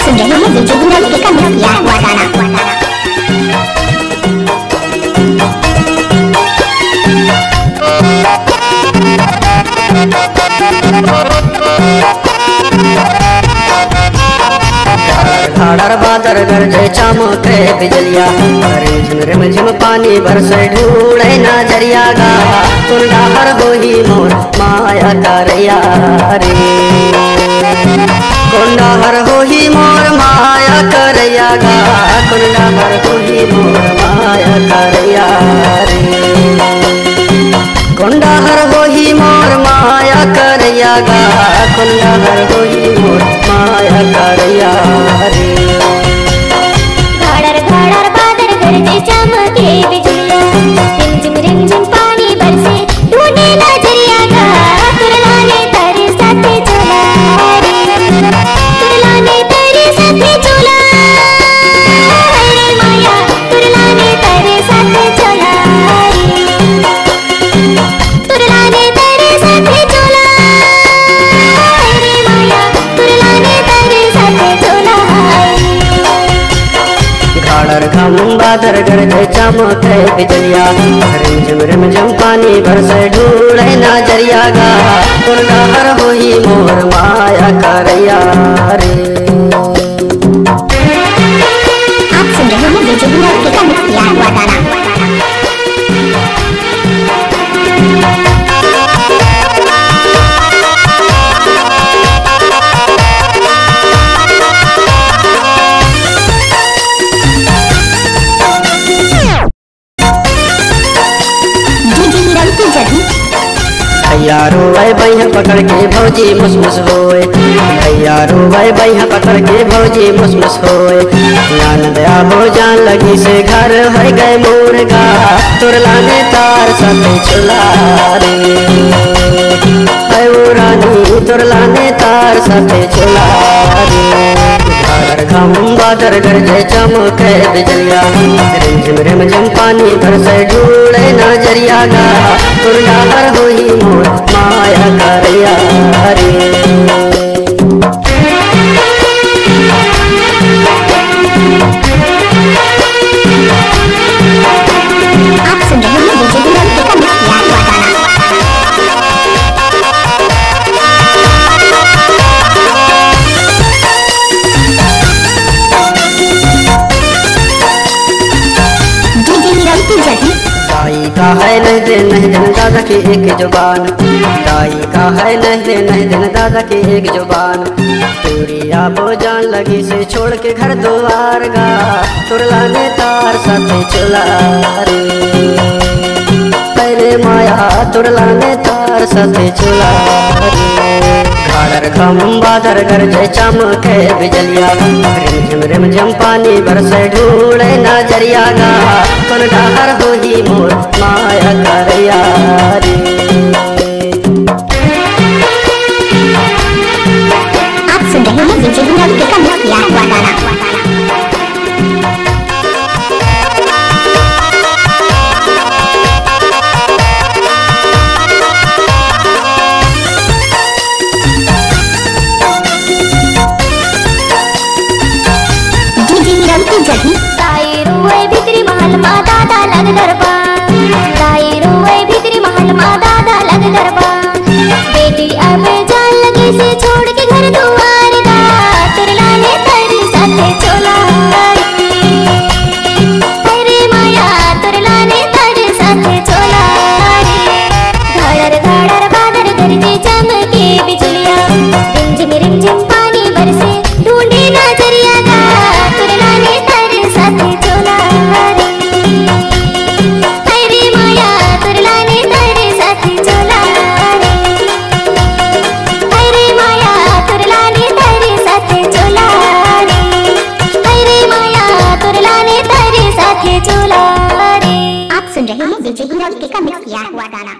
सुन रहे हैं डीजे गुरु का मिक्स किया हुआ गाना। धाड़र बादर गरजे चमके बिजलिया, रिम झिम पानी बरसे ढूढ़े नजरिया गा। कुंडा हर होही मोर माया करैया रे, कुंडा हर होही मोर माया करैया गा। कुंडा हर होही मोर माया करैया रे, कुंडा हर होही मोर माया करैया गा। कुंडा हर होही मोर माया करैया रे। घाड़र घाड़र बादर गरजे चमके बिजलिया, रिम झिम पानी बरसे ढूंढे नजरिया गा। तुरलाने तेरे साथे चला रे, तुरलाने तेरे साथे चला रे माया। तुरलाने तेरे साथे चला रे, तुरलाने तेरे साथे चला रे माया। तुरलाने तेरे साथे चला। घाड़र घम बादर गरजे चमके बिजलिया, रिम झिम पानी बरसे ढूढ़े नजरिया गा। कुंडा हर होही मोर माया करैया रे। आप सुन रहे हैं डीजे गुरु का मिक्स किया हुआ गाना। भैया रोवे भैया पकड़ के भौजी मुसमुस होए, भैया रोवे भैया पकड़ के भौजी मुसमुस होए। जान दया हो जान लगी से घर है गए मुर्गा। तुरलाने तार सते चुला रे, है वो रानी तुरलाने तार सते चुला रे। घाड़र घम बादर गरजे चमके बिजलिया, रिम झिम पानी बरसे ढूढ़े नजरिया गा। कुंडा हर होही मोर माया करैया रे। आप सुन रहे हैं डीजे गुरु का मिक्स किया हुआ गाना। दाई का है नहीं दिन दादा की एक जुबान, दाई का है नहीं दिन दादा की एक जुबान। चूड़िया बो जान लगी से छोड़ के घर द्वार गा। तुरलाने तार साथे चुला रे, अरे माया तुरलाने तार साथे चुला रे। घाड़र घम बादर गरजे चमके बिजलिया, रिम झिम पानी बरसे ढूढ़े नजरिया गा। कुंडा हर होही मोर माया करैया रे। आप सुन रहे हैं डीजे गुरु का मिक्स किया हुआ गाना। ताई रोए भीतरी महल मा दादा लग दरबा, ताई रोए भीतरी महल मा दादा लग दरबा। बेटी अब जान लगी से छोड़ के घर दुआर गा। तुरलाने तेरे साथे चला रे माया। तुरलाने तेरे साथे चला रे। घाड़र घाड़र बादर गरजे चमके बिजलिया, रिम झिम पानी बरसे ढूंढे नजरिया गा। तुरलाने तेरे साथे चला रे, रे माया। तुरलाने तेरे साथे चला रे, रे माया। तुरलाने तेरे साथे चला रे, रे माया। तुरलाने तेरे साथे चला रे। आप सुन रहे हैं डीजे गुरु का मिक्स किया हुआ गाना।